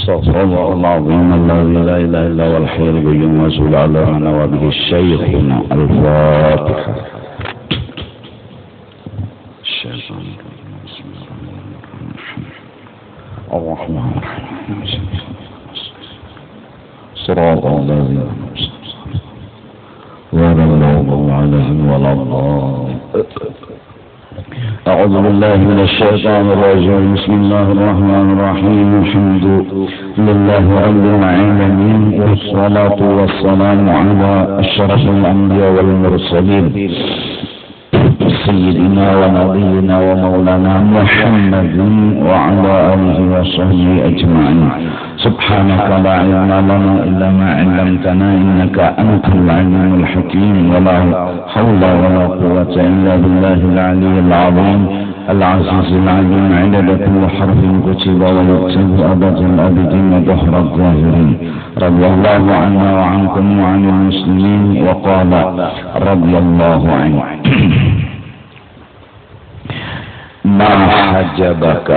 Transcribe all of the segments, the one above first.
استغفر الله العظيم الذي لا اله الا هو الحي القيوم وصل على من وبه الشيخنا الفاتحه. الشيطان الرحمن الرحيم صراط الذين غير المغضوب عليهم ولا الضالين. أعوذ بالله من الشيطان الرجيم. بسم الله الرحمن الرحيم. الحمد لله رب العالمين والصلاة والسلام على أشرف الأنبياء والمرسلين سيدنا ونبينا ومولانا محمد وعلى آله وصحبه أجمعين. سبحانك لا علم لنا إلا ما علمتنا إنك أنت العليم الحكيم. ولا حول ولا قوة إلا بالله العلي العظيم العزيز العليم. عدد كل حرف كتب ويكتب أبد الأبدين ظهر الظاهرين. رضي الله عنا وعنكم وعن المسلمين. وقال رضي الله عنه ما حجبك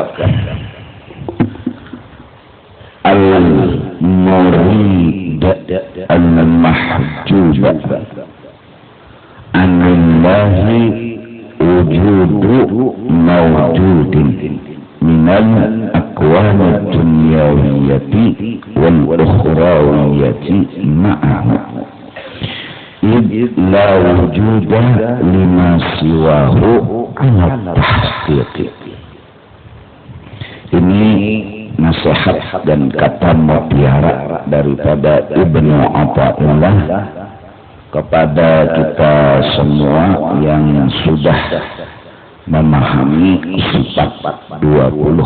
المريد المحجوب عن الله وجود موجود من الأكوان الدنيوية والأخروية معه إذ لا وجود لما سواه على التحقيق. Ini nasihat dan kata mutiara daripada Ibnu Athaillah kepada kita semua yang sudah memahami sifat 20.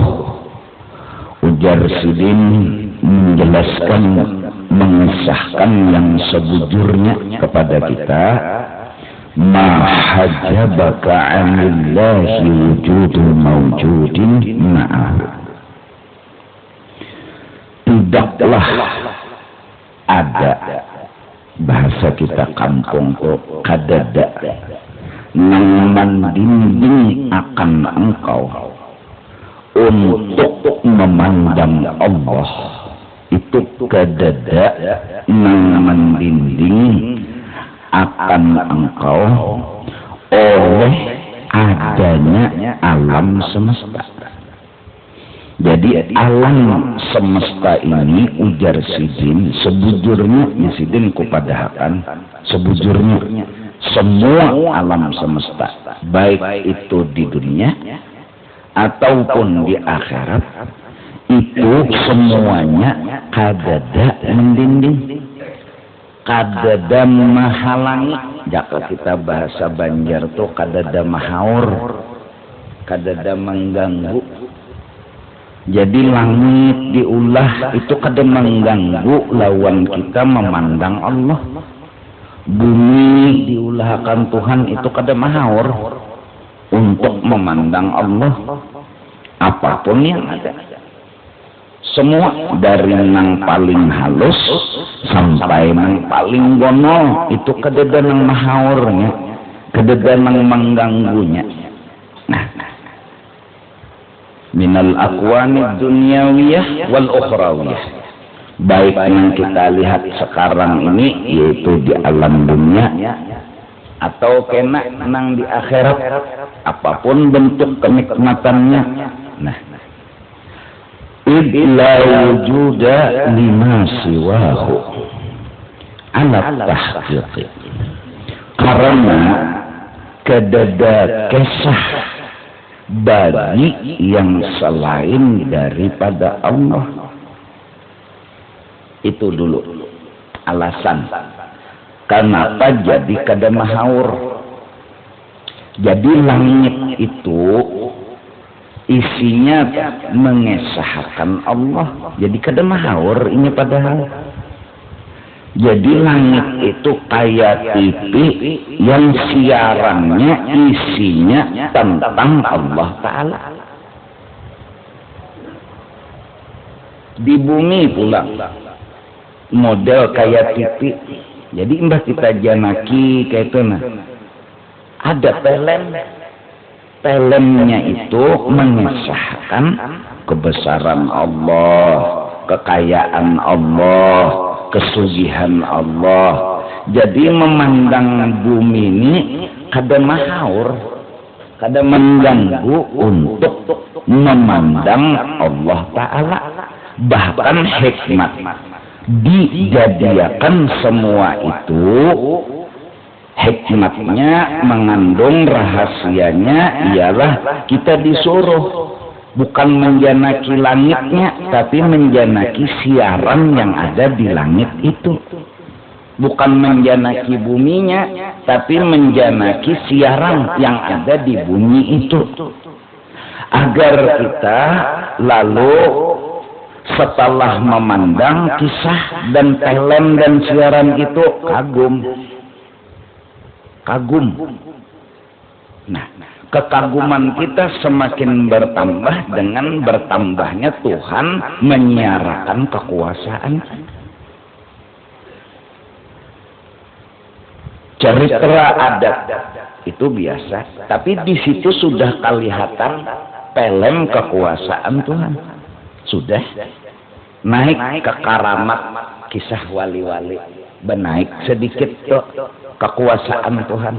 Ujar Sidin menjelaskan, mengisahkan yang sebujurnya kepada kita. Ma hajabaka 'anillahi wujudul mawjudin ma'ah. Tidaklah ada, bahasa kita kampung tuh kadada, nang mendinding akan engkau untuk memandang Allah. Itu kadada nang mendinding akan engkau oleh adanya alam semesta. Jadi alam semesta ini, ujar Sidin, sebujurnya, ya Sidin kupadahakan, sebujurnya semua alam semesta, baik itu di dunia ataupun di akhirat, itu semuanya kadada mendinding, kadada mahalangi. Jika kita bahasa Banjar tuh kadada mahaur, kadada mengganggu. Jadi langit diulah itu kada mengganggu lawan kita memandang Allah. Bumi diulahkan Tuhan itu kada mahaur untuk memandang Allah. Apapun yang ada, semua dari yang paling halus sampai yang paling gonol itu kadada nang mahaurnya, kadada nang mengganggunya. Minal akwani dunyawiyah wal ukhrawiyah, baik yang kita lihat sekarang ini yaitu di alam dunia atau kena nang di akhirat, apapun bentuk kenikmatannya. Nah, idla wujuda lima siwahu ala tahqiq, karena kadada kisah bagi yang selain daripada Allah. Itu dulu alasan kenapa jadi kada mahaur. Jadi langit itu isinya mengesahkan Allah, jadi kada mahaur ini padahal. Jadi langit itu kayak TV yang siarannya isinya tentang Allah Ta'ala. Di bumi pula model kayak TV. Jadi mbah kita janaki kayak itu nah. Ada pelemnya itu mengesahkan kebesaran Allah, kekayaan Allah, kesugihan Allah. Jadi memandang bumi ini kada mahaur, kada mengganggu untuk memandang Allah Ta'ala. Bahkan hikmat dijadikan semua itu, hikmatnya mengandung rahasianya ialah kita disuruh bukan menjanaki langitnya, tapi menjanaki siaran yang ada di langit itu. Bukan menjanaki buminya, tapi menjanaki siaran yang ada di bumi itu. Agar kita lalu setelah memandang kisah dan film dan siaran itu kagum. Nah, kekaguman kita semakin bertambah dengan bertambahnya Tuhan menyiarkan kekuasaan. Cerita adat itu biasa, tapi di situ sudah kelihatan film kekuasaan Tuhan. Sudah naik ke karamat kisah wali-wali, benaik sedikit tuh kekuasaan Tuhan.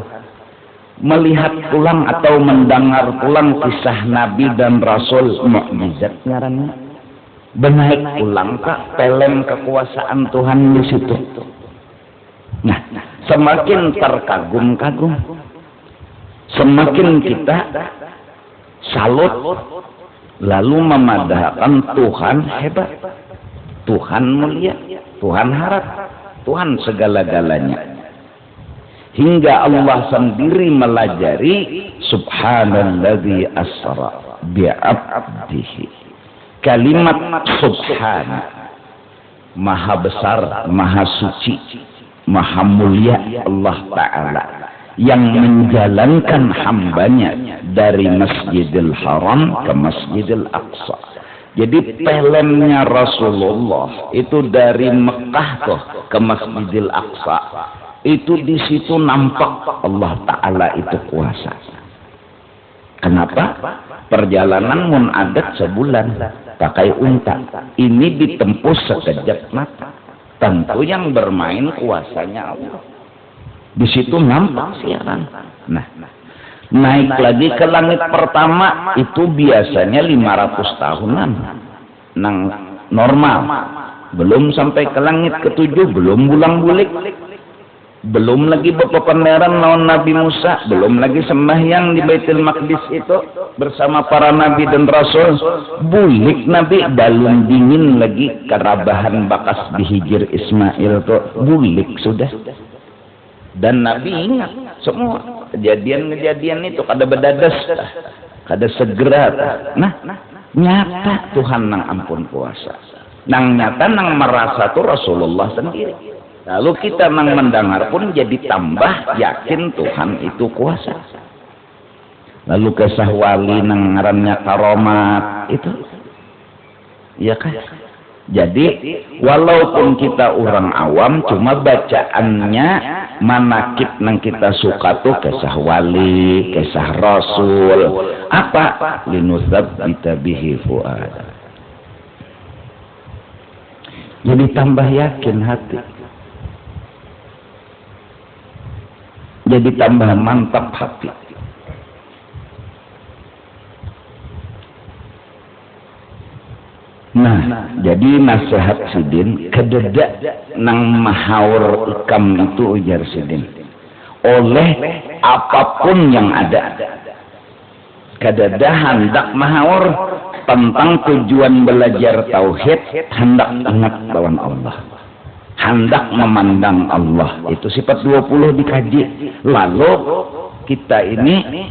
Melihat pulang atau mendengar pulang kisah Nabi dan Rasul, mukjizat ngarannya. Benaik pulang ke film kekuasaan Tuhan di situ. Nah, semakin terkagum-kagum, semakin kita salut, lalu memadahkan Tuhan hebat, Tuhan mulia, Tuhan harap, Tuhan segala-galanya. Hingga Allah sendiri melajari subhanalladzi asra bi'abdihi. Kalimat subhana, maha besar, maha suci, maha mulia Allah Ta'ala yang menjalankan hambanya dari Masjidil Haram ke Masjidil Aqsa. Jadi filmnya Rasulullah itu dari Mekah tuh ke Masjidil Aqsa. Itu di situ nampak Allah Ta'ala itu kuasa. Kenapa? Perjalanan mun adat sebulan pakai unta. Ini ditempuh sekejap mata. Tentu yang bermain kuasanya Allah. Di situ nampak siaran. Nah, naik lagi ke langit pertama itu biasanya 500 tahunan. Nang normal. Belum sampai ke langit ke-7, belum bulang-bulik. Belum lagi bepepeneran lawan Nabi Musa, belum lagi sembahyang di Baitul Maqdis itu bersama para nabi dan rasul. Bulik Nabi balum dingin lagi kerabahan bakas dihijir Ismail tuh bulik sudah. Dan Nabi ingat semua kejadian-kejadian itu kada bedadas, kada segera. Nah, nyata Tuhan nang ampun kuasa. Nang nyata nang merasa tuh Rasulullah sendiri. Lalu kita nang mendengar pun jadi tambah yakin Tuhan itu kuasa. Lalu kisah wali nang ngarannya karomat itu, ya kan? Jadi walaupun kita orang awam, cuma bacaannya manakib nang kita suka tuh kisah wali, kisah Rasul. Apa? Linusabbita bihi fuada. Jadi tambah yakin hati. Jadi tambah mantap hati. Nah, jadi nasihat Sidin kededa nang mahaur ikam itu ujar Sidin. Oleh apapun yang ada. Kededa hendak mahaur tentang tujuan belajar tauhid, hendak ingat lawan Allah. Hendak memandang Allah, itu sifat 20 dikaji. Lalu kita ini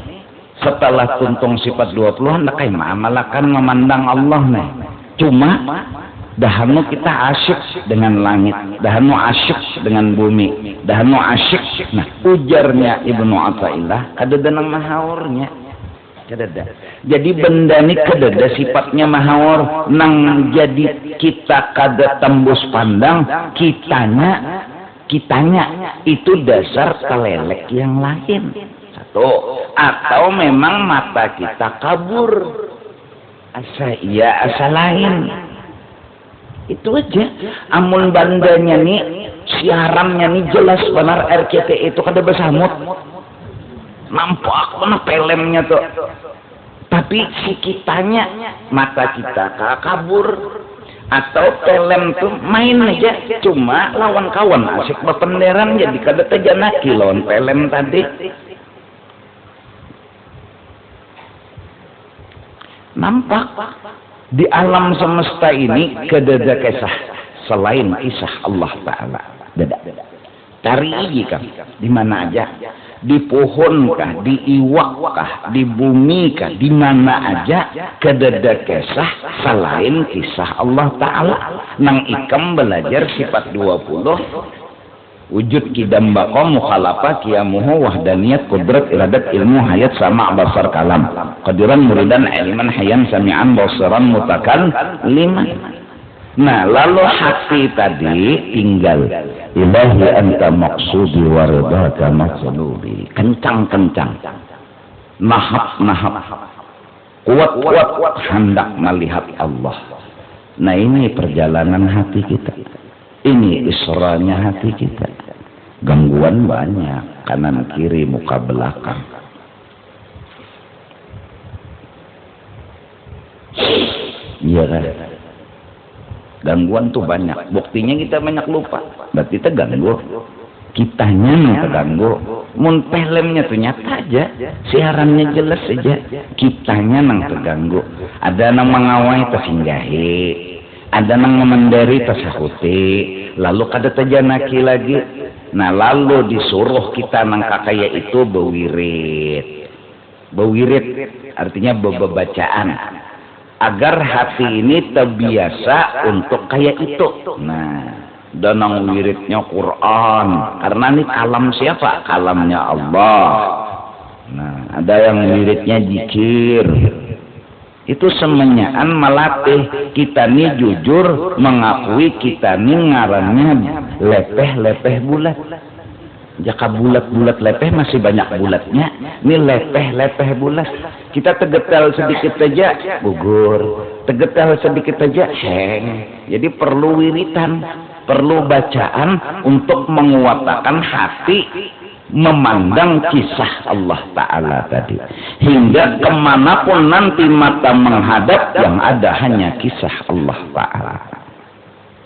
setelah tuntung sifat 20 hendak malakan memandang Allah nih. Cuma dahanu kita asyik dengan langit, dahanu asyik dengan bumi, dahanu asyik. Nah, ujarnya Ibnu Athaillah kadada nang mahaurnya. Kadada. Jadi benda ini kadada sifatnya mahawar nang jadi kita kada tembus pandang kitanya itu dasar kelelek yang lain. Satu, atau memang mata kita kabur asa iya asa lain. Itu aja. Amun bandanya nih, siarannya nih jelas benar RCTI itu kada bersamut. Nampak mana filmnya tuh. Tapi si kitanya, mata kita kabur. Atau film tuh main aja. Cuma lawan kawan. Asik berpenderan jadi kada terjanaki lawan film tadi. Nampak di alam semesta ini kedada kisah selain kisah Allah Ta'ala. Dada. Cari lagi kan di mana aja, di pohon kah, di iwak kah, di bumi kah, di mana aja kedada kisah selain kisah Allah Ta'ala. Nang ikam belajar sifat 20 wujud kidam baqam mukhalafah qiyamuhu wahdaniyat qudrat iradat ilmu hayat sama basar kalam qadiran muridan ilman hayyan sami'an basiran mutakan liman. Nah lalu hati tadi tinggal ilahi anta maqsudi wa ridhaka matslubi, kencang-kencang, nahap kuat-kuat hendak melihat Allah. Nah ini perjalanan hati kita. Ini isranya hati kita. Gangguan banyak, kanan kiri muka belakang. Iya kan? Gangguan tuh banyak. Buktinya kita banyak lupa. Berarti terganggu. Kitanya yang terganggu. Mun filmnya tuh nyata aja, siarannya jelas aja. Kitanya yang terganggu. Ada yang mengawai tersinggahi. Ada nang memendari tasahuti, lalu kada terjanaki lagi. Nah lalu disuruh kita nang kakaya itu bewirid. Bewirid artinya bebacaan. Agar hati ini terbiasa untuk kayak itu. Nah, dan nang wiridnya Quran. Karena ini kalam siapa? Kalamnya Allah. Nah, ada yang wiridnya zikir. Itu semenyaan melatih kita nih jujur mengakui kita nih ngarannya lepeh bulat. Jaka bulat lepeh masih banyak bulatnya. Ini lepeh bulat. Kita tegetal sedikit aja gugur, tegetal sedikit aja heng. Jadi perlu wiritan, perlu bacaan untuk menguatkan hati memandang kisah Allah Ta'ala tadi, hingga kemanapun nanti mata menghadap yang ada hanya kisah Allah Ta'ala.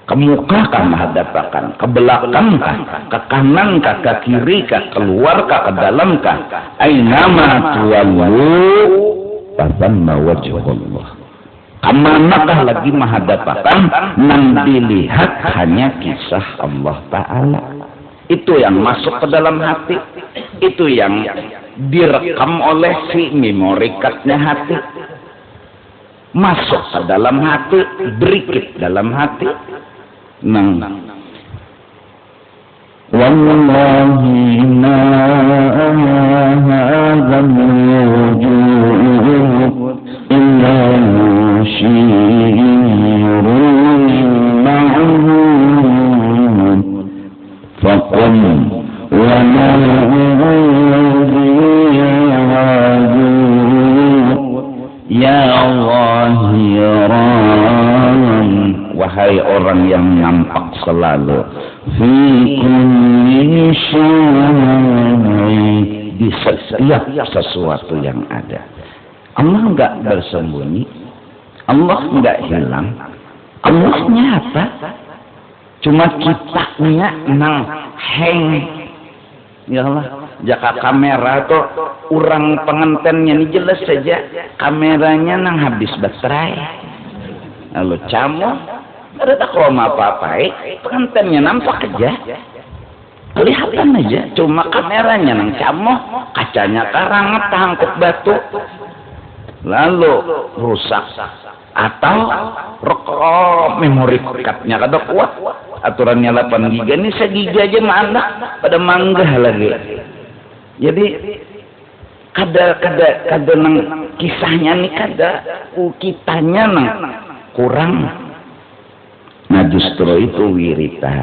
Ke muka kah menghadapkan, ke belakang kah, ke kanan kah, ke kiri kah, keluar kah, ke dalam kah, ainama tuwallu fasamma wajhullah. Kemanakah lagi menghadapkan yang dilihat hanya kisah Allah Ta'ala. Itu yang masuk ke dalam hati. Itu yang direkam oleh si memori cardnya hati. Masuk ke dalam hati, berikit dalam hati. Wallahi ma hadam wujud illa mushirun ma'hum faqum wa ya zahiran, wahai orang yang nampak selalu fi kulli syai, di setiap sesuatu yang ada. Allah enggak bersembunyi, Allah enggak hilang, Allah nyata. Cuma kitanya nang hang. Ya Allah, jaka kamera tuh orang pengantennya ini jelas saja kameranya nang habis baterai. Lalu camu, ada tak koma apa-apa, pengantennya nampak aja. Kelihatan aja, cuma kameranya nang camu, kacanya karangat, tangkap batu. Lalu rusak. Atau memori cardnya kada kuat, aturannya 8 giga, ini 1 giga aja mana pada manggah lagi. Jadi kada nang kisahnya nih kada, kitanya nang kurang. Nah justru itu wirita.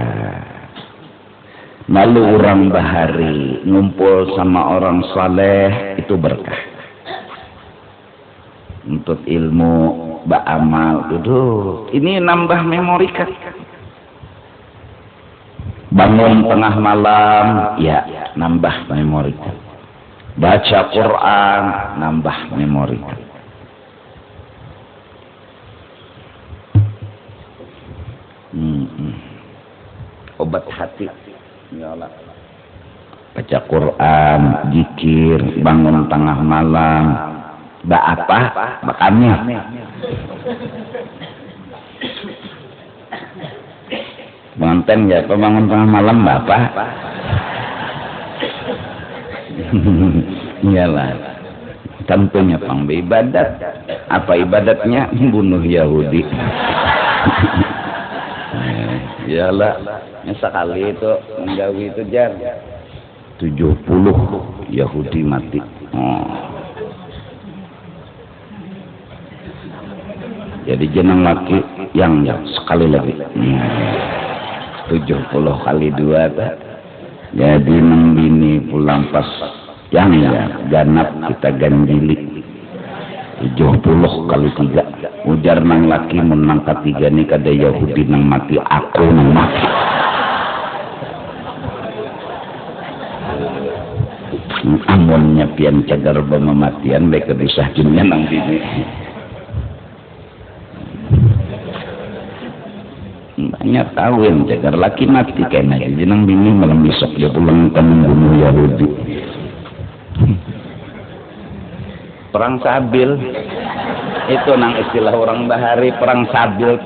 Lalu orang bahari ngumpul sama orang saleh itu berkah. Untuk ilmu ba'amal duduk. Ini nambah memori kan. Bangun tengah malam, ya nambah memori kan. Baca Quran, nambah memori kan. Obat hati, ya Allah. Baca Quran, zikir, bangun tengah malam, apa? Makannya. Pengantin ya, bangun tengah malam, Bapak. Iyalah, tentunya ibadat. Apa ibadatnya? Bunuh Yahudi. Iyalah, sekali itu menggawi itu jar 70 Yahudi mati. Jadi jenang laki yang sekali lagi 70 kali 2 tak. Jadi nang bini pulang pas yang ya ganap kita ganjili 70 kali 3. Ujar nang laki menang ketiga ni kada Yahudi nang mati, aku nang mati. Amunnya pian cagar pematian mereka bisa dunia nang bini. Banyak kawin cagar laki mati kena jadi nang bini malam besok dia pulang ke membunuh Yahudi. Perang Sabil itu nang istilah orang bahari, perang sabil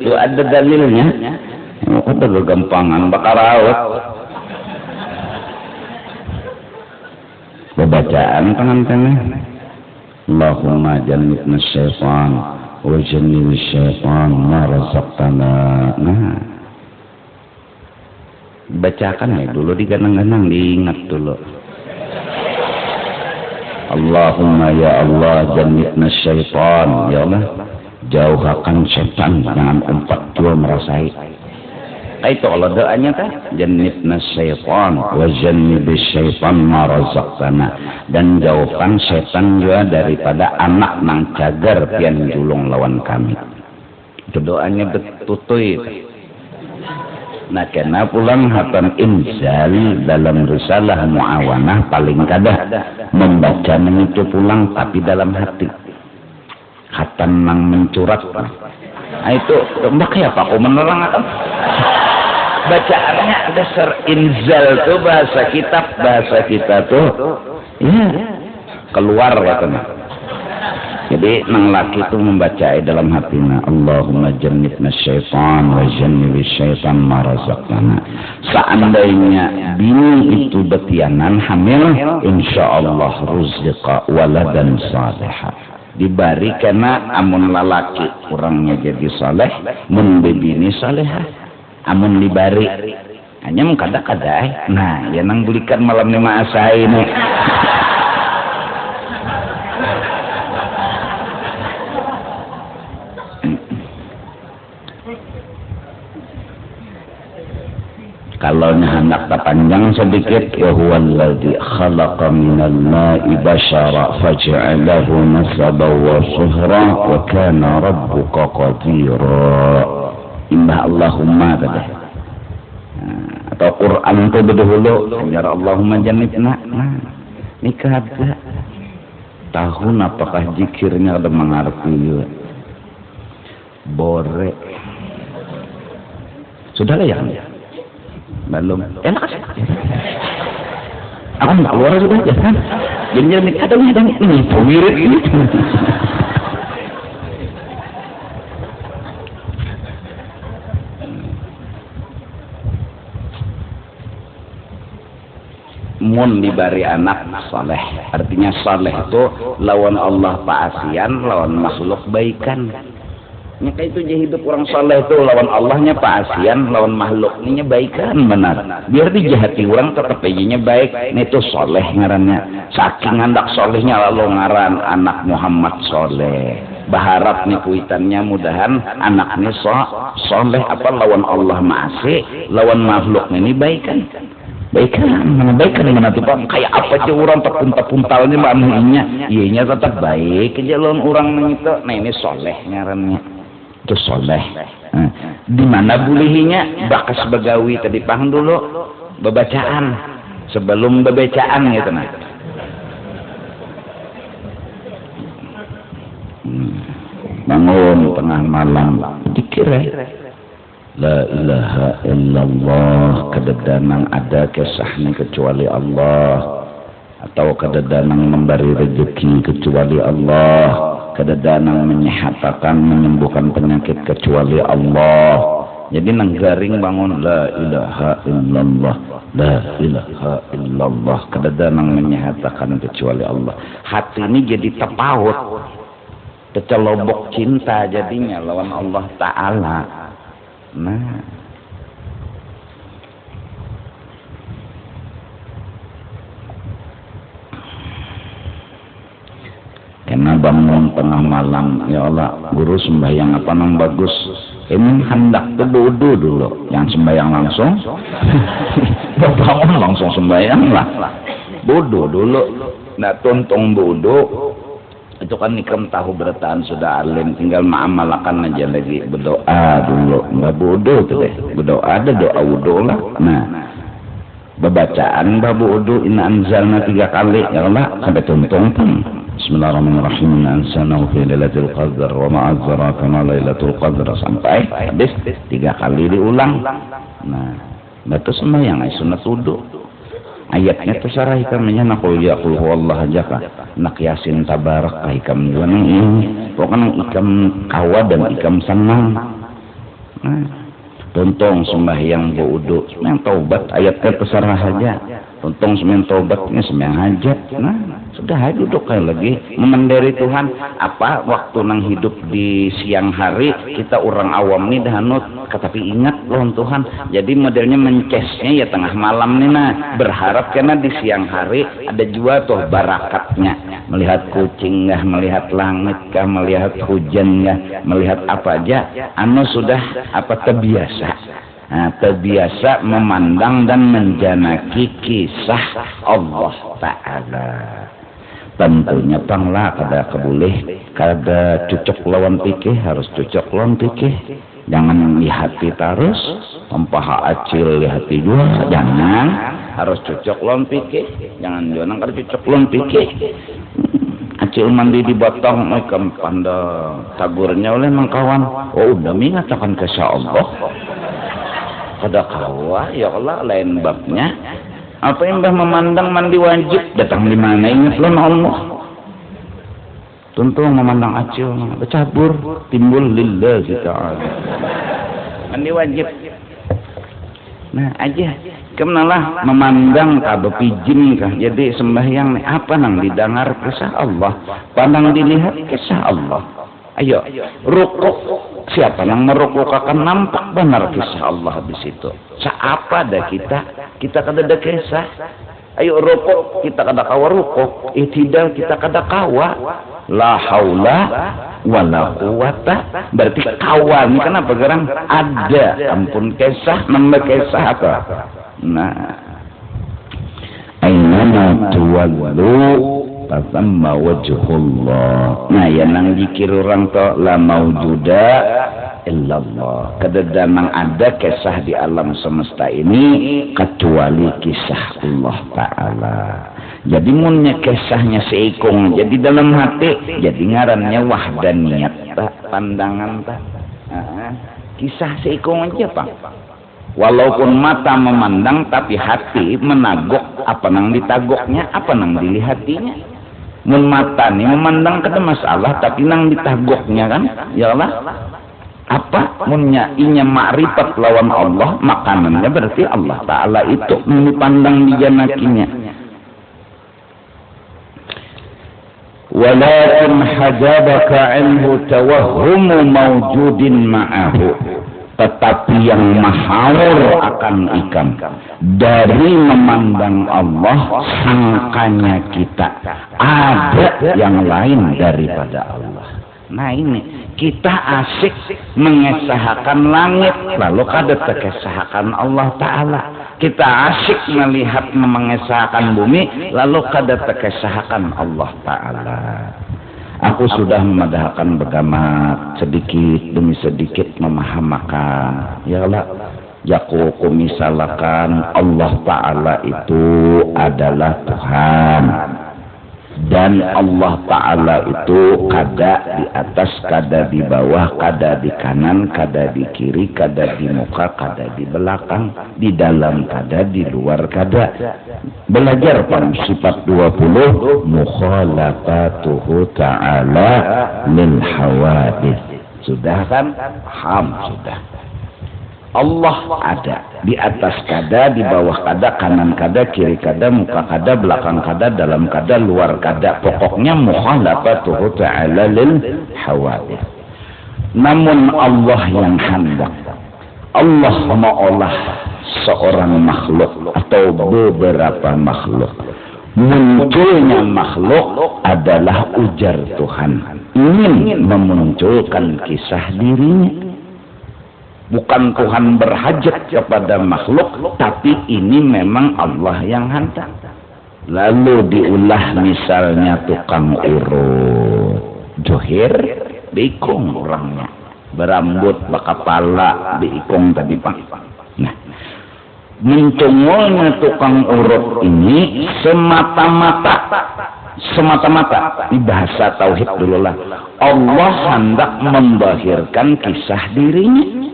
tuh ada dalilnya. Ada kegampangan bakar raut. Bacaan pengantinnya. Allahumma jannibna syaitan wa jannibna syaitan ma razaqtana. Nah, bacakan ya dulu diganang-ganang, diingat dulu. Allahumma ya Allah jannibna syaitan, ya Allah jauhkan syaitan, jangan empat dua merasai. Itu Allah doanya kan, jannibna syaitan wa jannibis syaitan ma razaqtana, dan jauhkan syaitan juga daripada anak nang cagar pian julung lawan kami. Itu doanya betutui. Nah, kena pulang hatam inzal dalam risalah muawanah paling kada membaca itu pulang tapi dalam hati. Hatam nang mencurat. Nah, itu mbak ya Pak, aku menerang akan. Bacaannya dasar inzal tuh bahasa kita tuh ya keluar katanya. Jadi nang laki itu membaca dalam hatinya Allahumma jannibna syaitan wa jannibis syaitan ma razaqtana. Seandainya bini itu betianan hamil, insyaallah ruziqa waladan salihah. Dibari kena amun lalaki kurangnya jadi saleh, mun bini salehah. Amun dibari hanya mengkada-kada. Nah, ya nang belikan malam ni maasa ini. Kalau hendak panjang sedikit, ya huwallazi khalaqa minal ma'i bashara faj'alahu nasaban wa suhra wa kana rabbuka qadira. Imbah Allahumma tadi. Atau Quran itu dahulu biar Allahumma jannibna. Nah, nikah ada. Tahun apakah zikirnya ada mengarti bore. Sudah lah ya? Belum. Enak sih. Aku nggak keluar sudah ya kan? Jadi ada ini mirip ini. Mun dibari anak saleh, artinya saleh itu lawan Allah paasian, lawan makhluk baikan. Nyaka itu je hidup orang saleh itu lawan Allahnya paasian, lawan makhluknya baikan benar. Biar dijahati orang tetap aja baik. Ini itu saleh ngarannya. Saking andak salehnya lalu ngaran anak Muhammad saleh. Berharap nih kuitannya mudahan anaknya saleh apa lawan Allah maasi, lawan makhluk ini baikan. Baikan mana tuh Pak, kayak apa aja orang puntalnya maknanya iya tetap baik aja lawan orang itu. Nah ini soleh ngarannya itu soleh. Nah, di mana bulihinya bakas begawi tadi paham dulu bebacaan sebelum bebacaan gitu nah. Bangun tengah malam dikir la ilaha illallah kedadanang ada kesahnya kecuali Allah atau kedadanang memberi rezeki kecuali Allah kedadanang menyehatkan menyembuhkan penyakit kecuali Allah. Jadi nenggaring bangun la ilaha illallah la ilaha illallah kedadanang menyehatkan kecuali Allah. Hati ini jadi terpaut kecelobok cinta jadinya lawan Allah Ta'ala. Nah karena bangun tengah malam ya Allah guru sembahyang apa nang bagus ini hendak wudu dulu yang sembahyang langsung bangun langsung sembahyang lah wudu dulu nah tuntung wudu itu kan nikam tahu bertaan sudah alim tinggal ma'amalakan aja lagi berdoa dulu nggak wudu tuh deh berdoa ada doa wudu lah. Nah bacaan babu wudu inna anzalna 3 kali ya Allah sampai tuntung pun Bismillahirrahmanirrahim inna anzalnahu fi lailatul qadar wa ma adraka ma lailatul qadar sampai habis 3 kali diulang. Nah itu sembahyang sunat wudu. Ayatnya terserah hikamnya nakul ya qul huwallahu aja kah nak yasin tabarak hikam juga ini pokoknya ikam kawa dan ikam senang. Nah tuntung sembahyang wudu sembahyang taubat ayatnya terserah aja tuntung sembahyang taubatnya sembahyang hajat. Nah sudah aja duduk kayak lagi memenderi Tuhan apa waktu nang hidup di siang hari kita orang awam nih dahanut tapi ingat loh Tuhan jadi modelnya mencesnya ya tengah malam nih nah berharap karena di siang hari ada juga tuh barakatnya melihat kucing kah melihat langit kah melihat hujan kah melihat apa aja anu sudah apa terbiasa. Nah, terbiasa memandang dan menjanaki kisah Allah Ta'ala. Tentunya panglah kada keboleh kada cocok lawan pikir harus cocok lawan pikir jangan di hati terus pampaha acil di hati juga jangan harus cocok lawan pikir jangan jangan kada cocok lawan pikir acil mandi di batang ikam pandang tagurnya oleh mangkawan oh udah mengatakan kesya Allah kada kawa ya Allah lain babnya apa yang memandang mandi wajib datang di mana ingat lo Allah tentu memandang acil bercabur timbul lillahi ta'ala mandi wajib. Nah aja kemenalah memandang kah bepijin kah jadi sembahyang apa nang didengar kisah Allah pandang dilihat kisah Allah. Ayo rukuk siapa yang merukuk akan nampak benar kisah Allah di situ. Siapa dah kita kada ada kisah. Ayo rukuk kita kada kawa rukuk itidal kita kada kawa la haula wala quwata berarti kawa ini kenapa gerang ada ampun kisah nambah kisah apa. Nah ainama tuwallu tasamma wajhullah. Nah ya nang zikir orang to la maujuda illallah kada nang ada kisah di alam semesta ini kecuali kisah Allah Ta'ala. Jadi munnya kisahnya seikung jadi dalam hati jadi ngarannya wahdaniyat tak pandangan tak kisah seikung aja Pak walaupun mata memandang tapi hati menagok apa nang ditagoknya apa nang dilihatinya. Mun mata nih memandang kada masalah tapi nang ditagoknya kan ya Allah apa munnya inya makrifat lawan Allah makanannya berarti Allah Ta'ala itu dipandang dijanakinya. Walakin hajabaka anhu tawahhumu mawjudin ma'ahu tetapi yang mahaur akan ikam dari memandang Allah sangkanya kita ada yang lain daripada Allah. Nah ini kita asik mengesahkan langit lalu kada terkesahkan Allah Ta'ala kita asyik melihat mengesahkan bumi, lalu kada terkesahkan Allah Ta'ala. Aku sudah memadahkan begamat sedikit demi sedikit memahamakan. Ya Allah, yakuku misalkan Allah Ta'ala itu adalah Tuhan. Dan Allah Ta'ala itu kada di atas, kada di bawah, kada di kanan, kada di kiri, kada di muka, kada di belakang, di dalam kada, di luar kada. Belajar pada sifat 20 mukhalafatuhu ta'ala lil hawadith. Sudah kan? Paham sudah. Allah ada di atas kada, di bawah kada, kanan kada, kiri kada, muka kada, belakang kada, dalam kada, luar kada. Pokoknya mukhalafatuhu ta'ala lil hawadith. Namun Allah yang hendak, Allah maulah seorang makhluk atau beberapa makhluk. Munculnya makhluk adalah ujar Tuhan ingin memunculkan kisah dirinya. Bukan Tuhan berhajat kepada makhluk, tapi ini memang Allah yang hendak. Lalu diulah misalnya tukang urut, johir, diikung orangnya, berambut, bakapala, diikung tadi Pak. Nah, mencungulnya tukang urut ini semata-mata, ini bahasa tauhid dulu lah. Allah hendak membahirkan kisah dirinya.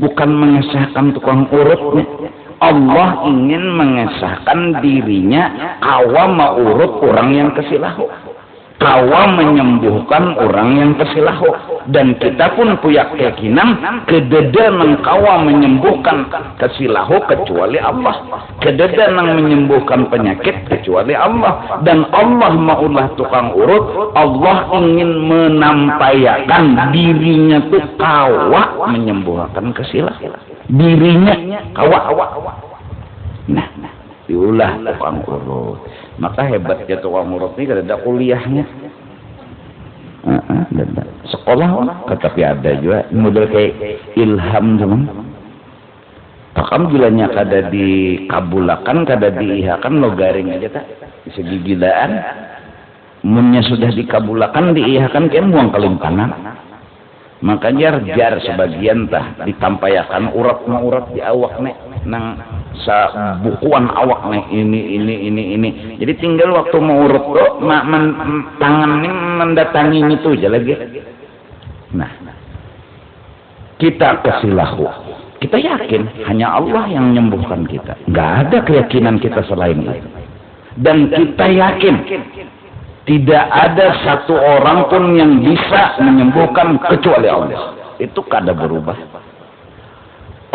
Bukan mengesahkan tukang urutnya. Allah ingin mengesahkan dirinya. Kawa maurut orang yang kesilahu. Kawa menyembuhkan orang yang kesilahu. Dan kita pun punya keyakinan kededa nang kawa menyembuhkan kesilahu kecuali Allah. Kededa nang menyembuhkan penyakit kecuali Allah. Dan Allah maulah tukang urut. Allah ingin menampaikan dirinya tuh kawa menyembuhkan kesilahu. Dirinya kawa. Nah, diulah tukang urut. Maka hebatnya tukang urut ini kada ada kuliahnya. Sekolah tetapi ada juga model kayak ilham teman. Pakam gilanya kada dikabulakan, kada diihakan, lo garing aja tak segi gilaan. Munnya sudah dikabulakan, diihakan kayak muang kalimpanan. Maka jar sebagian tah ditampayakan urat di awak nek nang sa bukuan awak nek ini. Jadi tinggal waktu mau urut tuh tangan ini mendatangi itu aja lagi. Nah, kita kesilahu. Kita yakin hanya Allah yang menyembuhkan kita. Nggak ada keyakinan kita selain itu. Dan kita yakin tidak ada satu orang pun yang bisa menyembuhkan kecuali Allah. Itu kada berubah.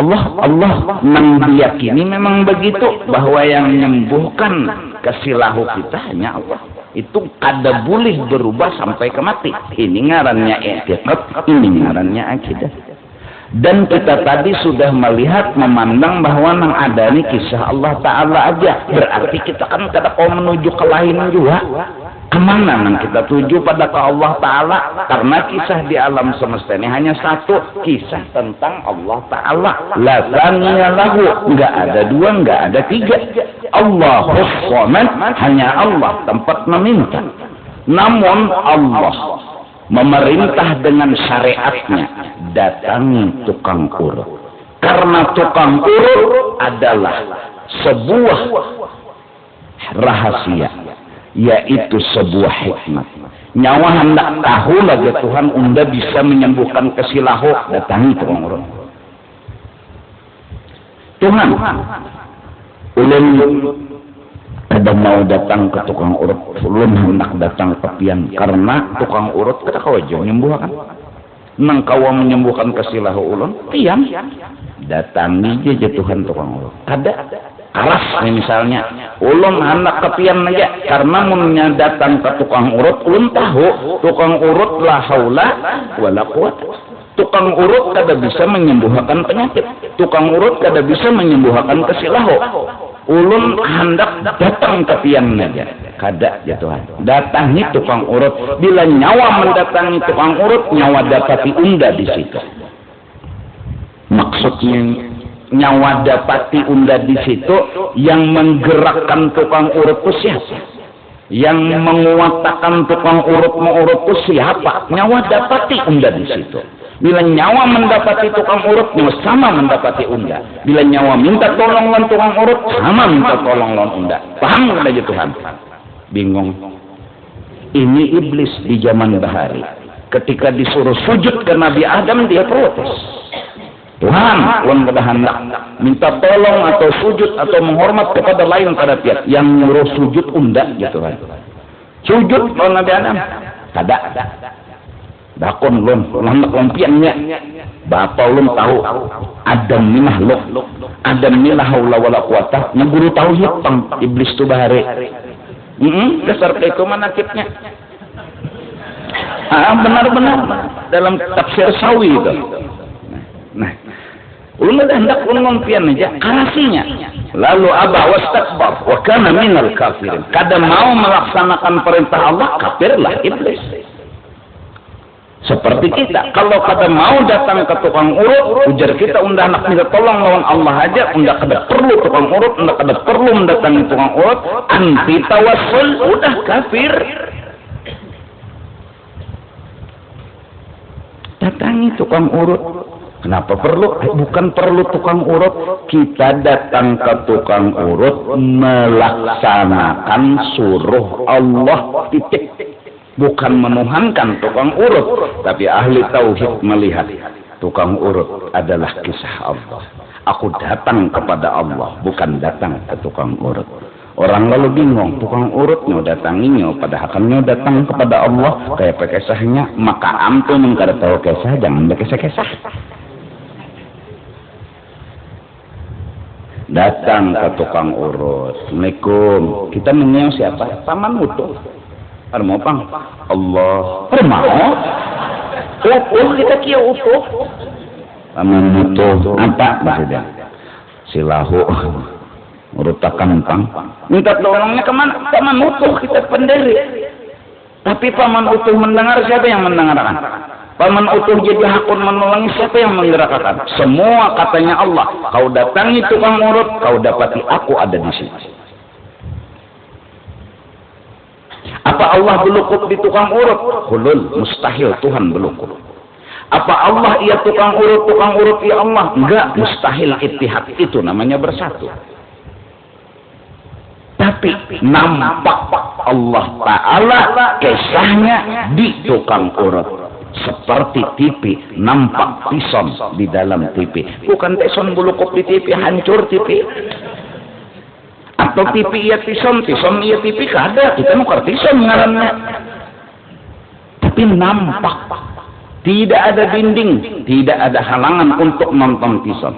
Allah meyakini memang begitu bahwa yang menyembuhkan kesilahu kita hanya Allah. Itu kada boleh berubah sampai ke mati. Ini ngarannya i'tiqad, ini ngarannya akidah. Dan kita tadi sudah melihat, memandang bahwa nang ada ini kisah Allah Ta'ala aja. Berarti kita kan kada mau menuju ke lain juga. Kemana nang kita tuju pada ke Allah Ta'ala? Karena kisah di alam semesta ini hanya satu, kisah tentang Allah Ta'ala. La thaniya lahu, enggak ada dua, enggak ada tiga. Allahus Samad, hanya Allah tempat meminta. Namun Allah memerintah dengan syariatnya, datangi tukang urut. Karena tukang urut adalah sebuah rahasia, yaitu sebuah hikmat. Nyawa hendak tahu lagi Tuhan unda bisa menyembuhkan kesilahu, datangi tukang urut. Tuhan ulun kada mau datang ke tukang urut, ulun hendak datang ke pian karena tukang urut kada kawajo menyembuhkan. Nang kawa menyembuhkan kesilahu ulun, pian datangi aja Tuhan tukang urut. Kada alas nih misalnya ulun hendak ke pian aja karena munnya datang ke tukang urut, ulun tahu tukang urut la haula wala quwata. Tukang urut kada bisa menyembuhkan penyakit. Tukang urut kada bisa menyembuhkan kesilahu. Ulun hendak datang ke pian aja. Kada ya Tuhan. Datangi tukang urut. Bila nyawa mendatangi tukang urut, nyawa dapati unda di situ. Maksudnya nyawa dapati unda di situ, yang menggerakkan tukang urut itu siapa? Yang menguatakan tukang urut mengurut itu siapa? Nyawa dapati unda di situ. Bila nyawa mendapati tukang urut, nyawa sama mendapati unda. Bila nyawa minta tolong lawan tukang urut, sama minta tolong lawan unda. Paham nggak aja Tuhan? Bingung. Ini iblis di zaman bahari. Ketika disuruh sujud ke Nabi Adam, dia protes. Tuhan, Tuhan pada hendak minta tolong atau sujud atau menghormat kepada lain pada pihak. Yang nyuruh sujud unda gitu kan. Sujud lawan Nabi Adam. Kada. Dakon lon, hendak lampiannya. Bapak ulun tahu Adam ni makhluk. Adam ni la haula wala quwata. Yang guru tahu hitam iblis tu bahari. Dasar itu manakibnya. Benar-benar dalam tafsir Sawi itu. Nah, ulun ada hendak ngompian aja karasinya. Lalu abah wastakbar wa kana minal kafirin. Kada mau melaksanakan perintah Allah, kafirlah iblis. Seperti kita, kalau kada mau datang ke tukang urut, ujar kita unda nak minta tolong lawan Allah aja, unda kada perlu tukang urut, unda kada perlu mendatangi tukang urut, anti tawassul, udah kafir. Datangi tukang urut. Kenapa perlu? Bukan perlu tukang urut. Kita datang ke tukang urut melaksanakan suruh Allah, titik. Bukan menuhankan tukang urut. Tapi ahli tauhid melihat tukang urut adalah kisah Allah. Aku datang kepada Allah, bukan datang ke tukang urut. Orang lalu bingung, tukang urutnya datanginya, padahal kannya datang kepada Allah, kayak pakai kisahnya, maka ampun mengkada tahu kisah, jangan berkisah-kisah. Datang ke tukang urut. Assalamualaikum. Kita mengenal siapa? Paman utuh. Ada mau pang? Allah. Permau? Utuh kita kia utuh. Paman utuh. Apa maksudnya? Silahu. Urutakan pang. Minta tolongnya kemana? Paman utuh kita pendiri. Tapi paman utuh mendengar, siapa yang mendengarkan? Paman utuh jadi hakun menolongi, siapa yang menggerakkan? Semua katanya Allah. Kau datangi tukang urut, kau dapati aku ada di sini. Apa Allah belukut di tukang urut? Hulul, mustahil Tuhan belukut. Apa Allah ia tukang urut ya Allah? Enggak, mustahil ittihad, itu namanya bersatu. Tapi nampak Allah Ta'ala kisahnya di tukang urut. Seperti TV, nampak tison di dalam TV. Bukan tison bulukup di TV, hancur TV. Atau TV iya tison iya TV, kada. Kita nukar tison ngarannya. Tapi nampak. Tidak ada dinding, tidak ada halangan untuk nonton tison.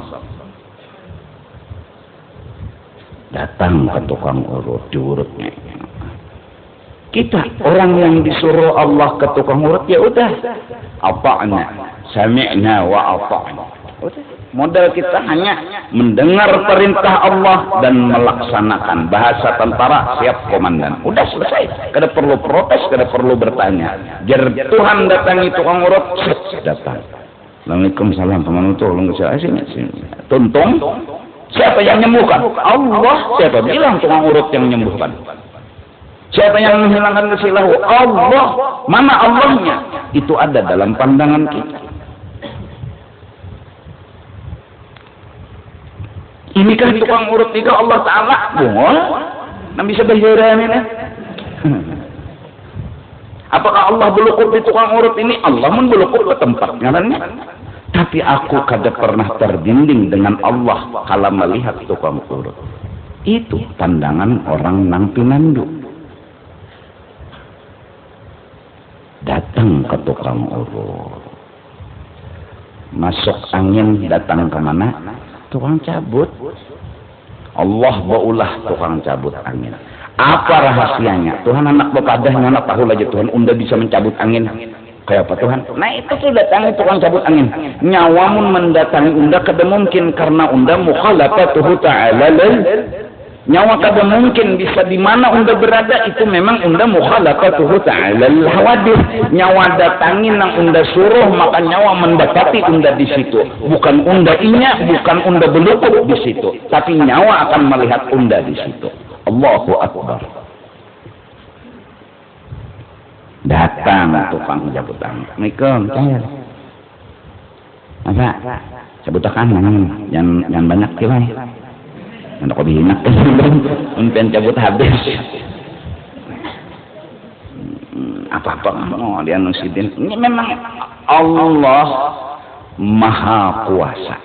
Datang ke tukang urut, diurutnya. Kita orang yang disuruh Allah ke tukang urut, ya udah, ata'na, sami'na wa ata'na. Modal kita hanya mendengar perintah Allah dan melaksanakan. Bahasa tentara, siap komandan. Udah selesai. Kada perlu protes, kada perlu bertanya. Jar Tuhan datangi tukang urut, datang. Assalamualaikum, salam, paman utuh, tolong ke sini. Tuntung. Siapa yang menyembuhkan? Allah. Siapa bilang tukang urut yang menyembuhkan? Siapa yang menghilangkan kesilahu? Allah. Mana Allahnya? Itu ada dalam pandangan kita. Inikah tukang urut itu Allah Ta'ala? Bungol. Nah bisa berjalan ini. Apakah Allah belukut di tukang urut ini? Allah pun belukut ke tempat ngarannya. Tapi aku kada pernah terdinding dengan Allah kalau melihat tukang urut. Itu pandangan orang nang pinandu. Datang ke tukang urut. Masuk angin datang ke mana? Tukang cabut. Allah baulah tukang cabut angin. Apa rahasianya? Tuhan anak bekadahnya anak tahu aja Tuhan unda bisa mencabut angin. Kayak apa Tuhan? Nah itu tuh datangi tukang cabut angin. Nyawamun mendatangi unda kada mungkin karena unda mukhalafatuhu ta'ala Nyawa kada mungkin bisa di mana unda berada, itu memang unda mukhalaqatuhu ta'ala al-hawadith. Nyawa datangi nang unda suruh, maka nyawa mendapati unda di situ. Bukan unda inya, bukan unda belukuk di situ, tapi nyawa akan melihat unda di situ. Allahu Akbar. Datang tukang jabut tangan. Assalamualaikum, cair. Apa? Jabut tangan, jangan banyak kilai. Untuk lebih enak untuk cabut habis apa-apa mau dia nusidin. Ini memang Allah Maha Kuasa,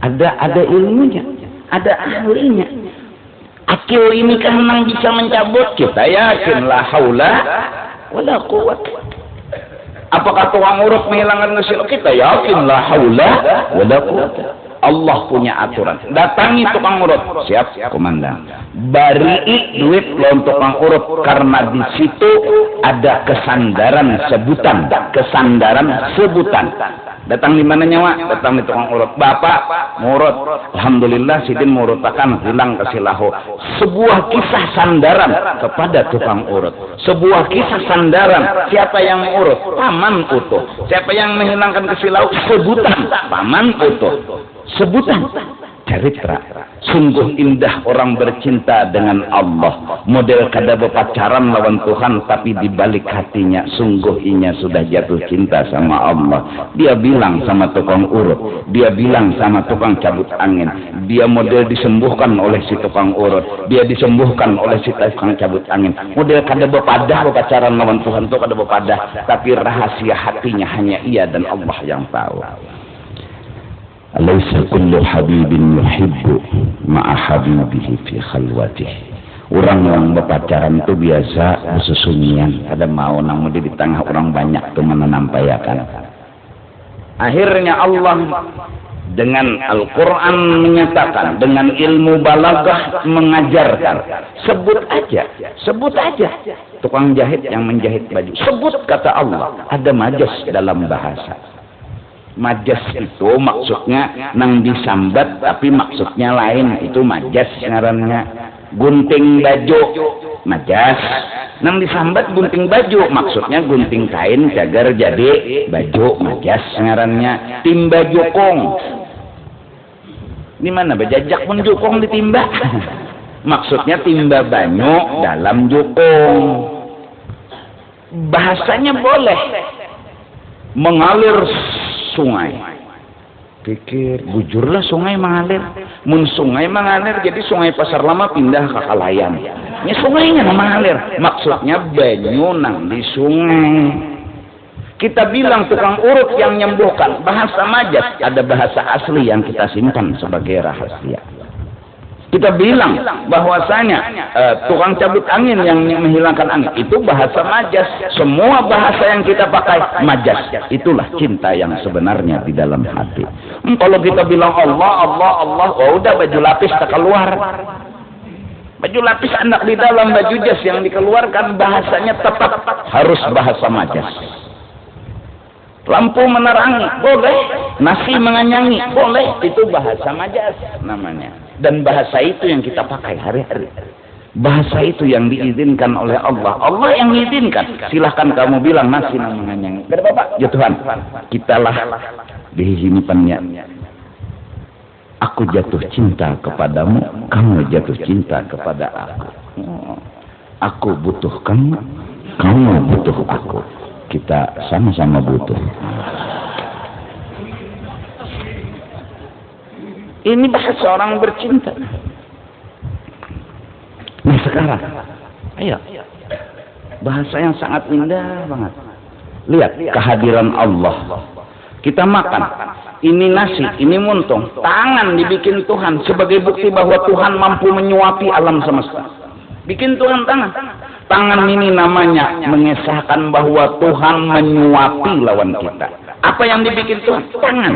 ada ilmunya, ada ahlinya. Akil ini kan memang bisa mencabut, kita yakin la haula wala quwwata. Apakah tukang urut menghilangkan kesil? Kita yakin la haula wala quwwata. Allah punya aturan. Datangi tukang urut, siap komandan. Bari duit lo tukang urut, karena di situ ada kesandaran sebutan, Datang di mana nyawa? Datang di tukang urut. Bapak murut, alhamdulillah sidin murutakan hilang kesilahu. Sebuah kisah sandaran kepada tukang urut. Sebuah kisah sandaran. Siapa yang urut? Paman utuh. Siapa yang menghilangkan kesilahu? Sebutan, paman utuh. Sebutan cerita. Sungguh indah orang bercinta dengan Allah. Model kada berpacaran lawan Tuhan, tapi di balik hatinya sungguh inya sudah jatuh cinta sama Allah. Dia bilang sama tukang urut, dia bilang sama tukang cabut angin, dia model disembuhkan oleh si tukang urut, dia disembuhkan oleh si tukang cabut angin. Model kada berpadah berpacaran lawan Tuhan itu kada berpadah, tapi rahasia hatinya hanya ia dan Allah yang tahu. Alaysa kullu habibin yuhibbu ma'a habibihi fi khalwatihi. Orang yang berpacaran itu biasa bersesunyian, ada mau namun di tengah orang banyak tuh menampayakan. Akhirnya Allah dengan Al-Quran menyatakan, dengan ilmu balaghah mengajarkan, sebut aja tukang jahit yang menjahit baju, sebut kata Allah. Ada majas dalam bahasa. Majas itu maksudnya nang disambat, tapi maksudnya lain, itu majas ngarannya. Gunting baju majas, nang disambat gunting baju maksudnya gunting kain cagar jadi baju, majas ngarannya. Timba jukong, di mana bejajak pun jukong ditimba. Maksudnya timba banyu dalam jukong. Bahasanya boleh mengalir sungai. Pikir bujurlah sungai mengalir. Mun sungai mengalir jadi sungai Pasar Lama pindah ke Kalayan. Ini sungainya mengalir. Maksudnya banyu nang di sungai. Kita bilang tukang urut yang nyembuhkan, bahasa majas, ada bahasa asli yang kita simpan sebagai rahasia. Kita bilang bahwasanya tukang cabut angin yang menghilangkan angin itu bahasa majas. Semua bahasa yang kita pakai majas. Itulah cinta yang sebenarnya di dalam hati. Kalau kita bilang Allah, oh udah baju lapis tak keluar. Baju lapis anak di dalam baju jas yang dikeluarkan bahasanya tetap harus bahasa majas. Lampu menerangi boleh, nasi menganyangi boleh, itu bahasa majas namanya. Dan bahasa itu yang kita pakai hari-hari. Bahasa itu yang diizinkan oleh Allah. Allah yang mengizinkan. Silahkan kamu bilang nasi menganyangi. Kata Bapak, ya Tuhan, kitalah dihinipannya. Aku jatuh cinta kepadamu, kamu jatuh cinta kepada aku. Aku butuh kamu, kamu butuh aku. Kita sama-sama butuh. Ini bahasa orang bercinta. Nah sekarang, ayo, bahasa yang sangat indah banget. Lihat kehadiran Allah. Kita makan, ini nasi, ini muntung. Tangan dibikin Tuhan sebagai bukti bahwa Tuhan mampu menyuapi alam semesta. Bikin Tuhan tangan. Tangan ini namanya mengesahkan bahwa Tuhan menyuapi lawan kita. Apa yang dibikin Tuhan? Tangan.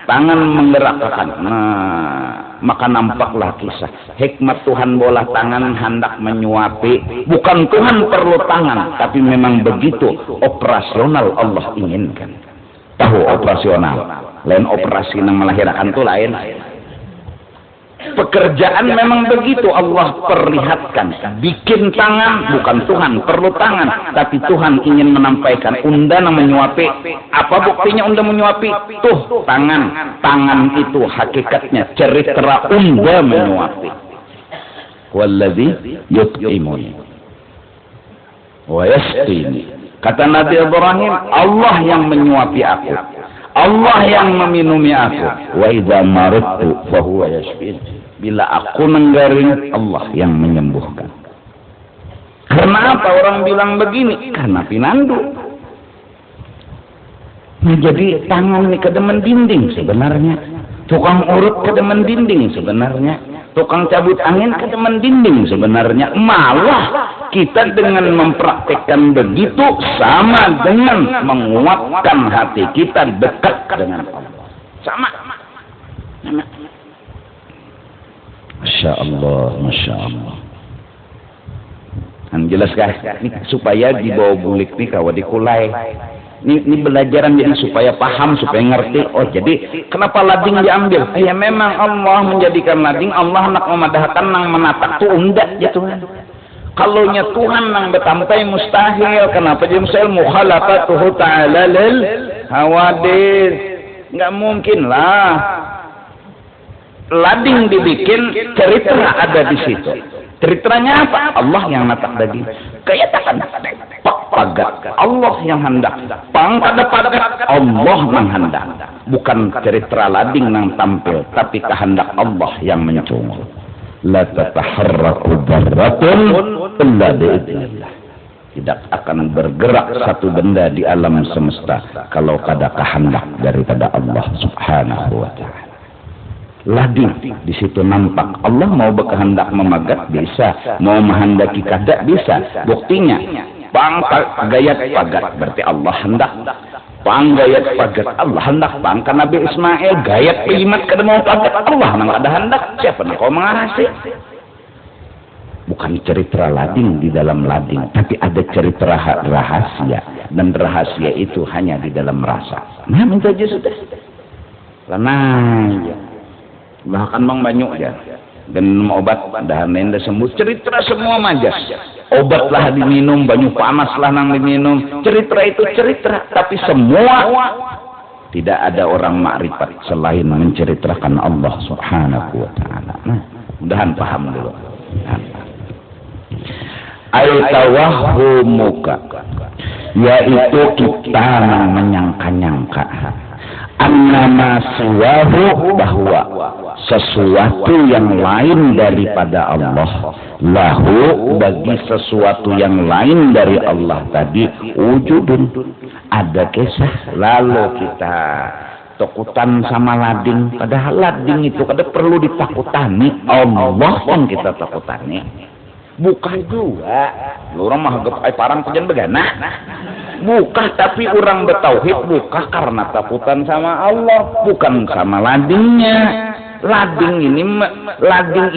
Tangan menggerakkan. Nah, maka nampaklah kisah. Hikmat Tuhan bola tangan hendak menyuapi. Bukan Tuhan perlu tangan, tapi memang begitu operasional Allah inginkan. Tahu operasional. Lain operasi yang melahirkan itu lain. Pekerjaan memang begitu Allah perlihatkan. Bikin tangan, bukan Tuhan perlu tangan, tapi Tuhan ingin menampaikan. Unda yang menyuapi, apa buktinya Unda menyuapi? Tuh tangan, tangan itu hakikatnya cerita Unda menyuapi. Walladzi yut'imuni wa yasqini. Kata Nabi Ibrahim, Allah yang menyuapi aku, Allah yang meminumi aku. Wa idza maridtu fa huwa yashfini. Bila aku menggaring, Allah yang menyembuhkan. Karena apa orang bilang begini? Karena pinandu. Nah, jadi tangan ini kedemen dinding sebenarnya. Tukang urut kedemen dinding sebenarnya. Tukang cabut angin kedemen dinding sebenarnya. Malah kita dengan mempraktekkan begitu sama dengan menguatkan hati kita dekat dengan Allah. Sama. Masya Allah, Masya Allah. Kan jelas guys, ini supaya dibawa bulik nih kawan dikulai. Ini belajaran jadi supaya paham, supaya ngerti. Oh jadi kenapa lading diambil? Ya memang Allah menjadikan lading, Allah nak memadahkan nang menatak tuh undak ya Tuhan. Kalau nya Tuhan nang betampai mustahil, kenapa jadi mustahil? Mukhalafatuhu ta'ala lil hawadis. Nggak mungkin lah. Lading dibikin, cerita ada di situ. Ceritanya apa? Allah yang natak daging. Kayak takkan pagat. Allah yang hendak. Pangkada pagat. Allah yang hendak. Bukan cerita lading yang tampil, tapi kehendak Allah yang mencungul. La tataharraku dzarratun illa biidznillah. Tidak akan bergerak satu benda di alam semesta kalau ada kehendak daripada Allah Subhanahu wa taala. Lading di situ nampak Allah mau berkehendak memagat bisa, mau menghendaki kada bisa. Buktinya gayat pagat berarti Allah hendak. Gayat pagat Allah hendak. Pangka Nabi Ismail gayat kalimat kada mau pagat Allah nang ada hendak. Siapa nak kau mengarasi? Bukan cerita lading di dalam lading, tapi ada cerita rahasia, dan rahasia itu hanya di dalam rasa. Nah, minta aja sudah. Lanai. Bahkan Bang Banyu ya, dan obat dah nenda sembuh. Cerita semua majas. Obatlah diminum, banyu panaslah nang diminum. Cerita itu cerita, tapi semua tidak ada orang makrifat selain menceritakan Allah Subhanahu wa taala. Nah, mudahan paham dulu. Al-tawahhumuka, yaitu kita menyangka-nyangka annama siwahu, bahwa sesuatu yang lain daripada Allah, lahu, bagi sesuatu yang lain dari Allah tadi, wujudun, ada kisah. Lalu kita takutan sama lading, padahal lading itu kada perlu ditakutani, Allah yang kita takutani. Bukan juga orang mah parang pujan begana. Bukan, tapi orang bertauhid bukan karena takutan sama Allah, bukan sama ladingnya. Lading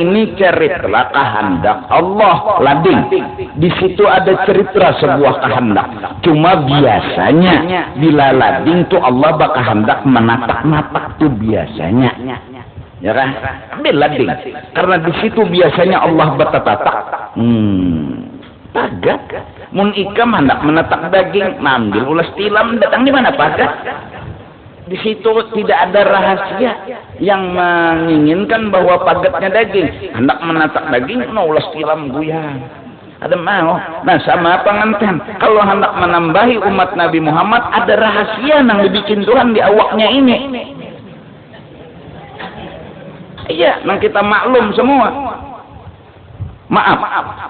ini cerita kehendak Allah. Lading di situ ada cerita sebuah kehendak. Cuma biasanya bila lading tuh Allah berkehendak menatak-natak tuh biasanya. Ya kan? Ambil lading. Karena di situ biasanya Allah bertatatak. Pagat. Mun ikam hendak menetak daging, ambil ulas tilam, datang di mana pagat? Di situ tidak ada rahasia yang menginginkan bahwa pagatnya daging. Hendak menetak daging, ulas tilam guyang. Ada mau. Nah, sama pengantin. Kalau hendak menambahi umat Nabi Muhammad, ada rahasia yang dibikin Tuhan di awaknya ini. Iya, yang kita maklum semua. Maaf,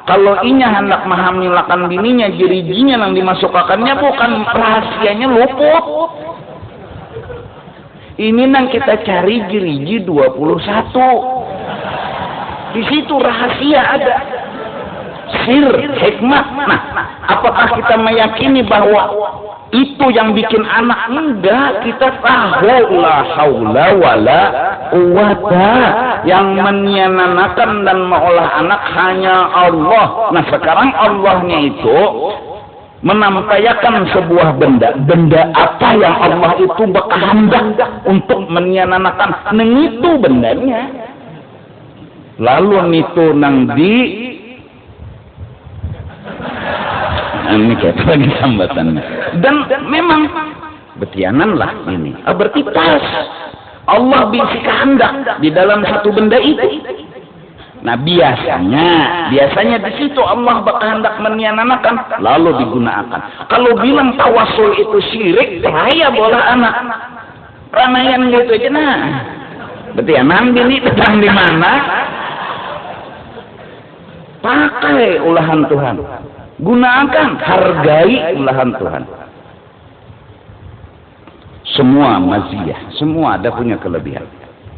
kalau inya hendak mehamilakan bininya, jirijinya yang dimasukkannya bukan rahasianya luput. Ini yang kita cari jiriji 21. Di situ rahasia ada. Sir, hikmah. Nah, apakah kita meyakini bahwa itu yang bikin anak? Enggak, kita tahu la haula wala quwata. Yang menyananakan dan mengolah anak hanya Allah. Nah, sekarang Allahnya itu menampakkan sebuah benda apa yang Allah itu berkehendak untuk menyananakan. Nah, itu bendanya. lalu nitu nang di ini kayak lagi sambatannya, dan memang betianan lah ini berarti pas Allah bisa kehendak di dalam satu benda itu. Nah biasanya di situ Allah berkehendak menyananakan lalu digunakan. Kalau bilang tawasul itu syirik, saya bola anak ramaian gitu aja. Nah betianan ini sedang di mana? Pakai ulahan Tuhan, gunakan, hargai ulahan Tuhan. Semua maziyah, semua ada punya kelebihan.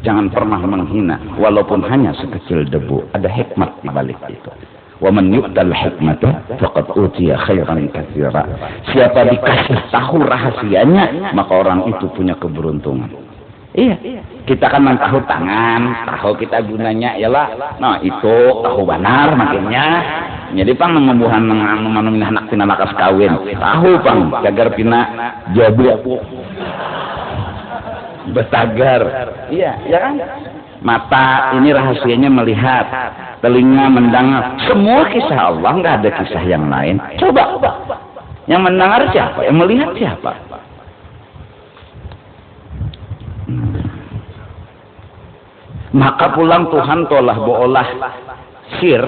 Jangan pernah menghina, walaupun hanya sekecil debu. Ada hikmat di balik itu. Wa man yu'tal hikmata faqad utiya khairan katsira. Siapa dikasih tahu rahasianya, maka orang itu punya keberuntungan. Iya, kita kan tahu tangan, tahu kita gunanya ialah, nah itu tahu benar makanya. Jadi pang mengembuhan manung anak pina lakas kawin, tahu pang jagar pina jablok betagar. Iya, ya kan? Mata ini rahasianya melihat, telinga mendengar. Semua kisah Allah, nggak ada kisah yang lain. Coba, yang mendengar siapa? Yang melihat siapa? Maka pulang Tuhan tolah boolah sir,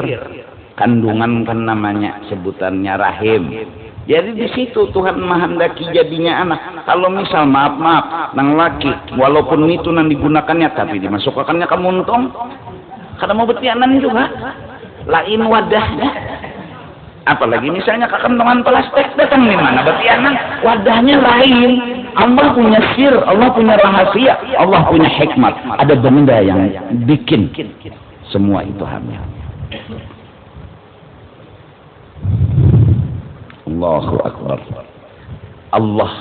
kandungan kan namanya, sebutannya rahim. Jadi di situ Tuhan menghendaki jadinya anak. Kalau misal maaf nang laki, walaupun itu nang digunakannya tapi dimasukkannya ke muntung, karena mau betianan juga, lain wadahnya. Apalagi misalnya ke kantongan plastik, datang di mana betianan, wadahnya lain. Allah punya sir, Allah punya rahasia, Allah punya hikmat. Ada benda yang bikin semua itu hamil. Allahu Akbar. Allah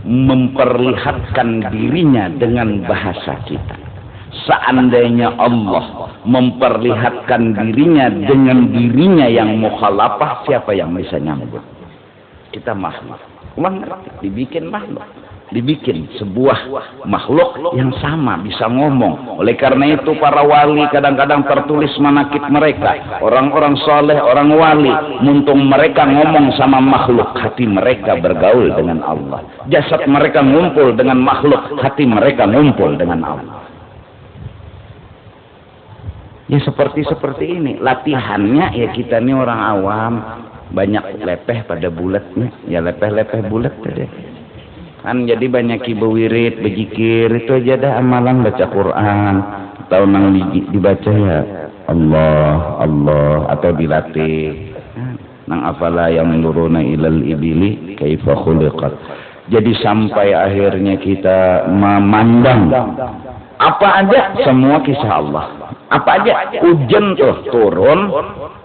memperlihatkan dirinya dengan bahasa kita. Seandainya Allah memperlihatkan dirinya dengan dirinya yang mukhalafah, siapa yang bisa nyambut? Kita makhluk. Dibikin makhluk. Dibikin sebuah makhluk yang sama bisa ngomong. Oleh karena itu para wali kadang-kadang tertulis manakib mereka, orang-orang soleh, orang wali, muntung mereka ngomong sama makhluk, hati mereka bergaul dengan Allah. Jasad mereka ngumpul dengan makhluk, hati mereka ngumpul dengan Allah. Ya seperti ini latihannya. Ya kita ini orang awam, banyak lepeh pada bulatnya, ya lepeh bulat tadi. Kan jadi banyak wirid, berzikir, itu aja dah amalan, baca Quran atau nang dibaca ya Allah atau dilatih nang afala yang nuruna ilal ibili kaifa khuliqat. Jadi sampai akhirnya kita memandang apa aja semua kisah Allah. Apa aja hujan tuh turun,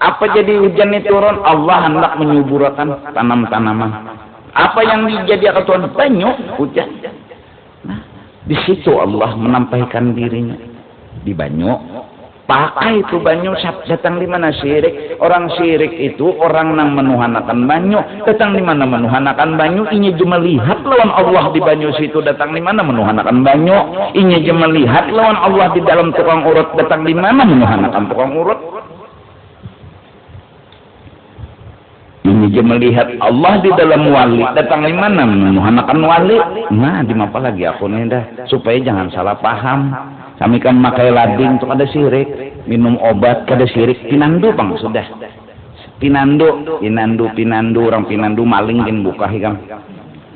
apa jadi hujan itu turun, Allah hendak menyuburkan tanam-tanaman. Apa yang dijadikan Tuhan banyu hujan. Nah, di situ Allah menampaikan dirinya di banyu. Pakai itu banyu datang di mana syirik? Orang syirik itu orang yang menuhanakan banyu. Datang di mana menuhanakan banyu? Ini cuma lihat lawan Allah di banyu situ, datang di mana menuhanakan banyu. Ini cuma lihat lawan Allah di dalam tukang urut, datang di mana menuhanakan tukang urut. Ini dia melihat Allah di dalam wali, datang di mana menuhanakan wali. Nah, di apa lagi aku nih dah, supaya jangan salah paham. Kami kan makai lading untuk ada syirik, minum obat kada syirik, pinandu bang sudah. Pinandu orang pinandu maling kan buka hikam.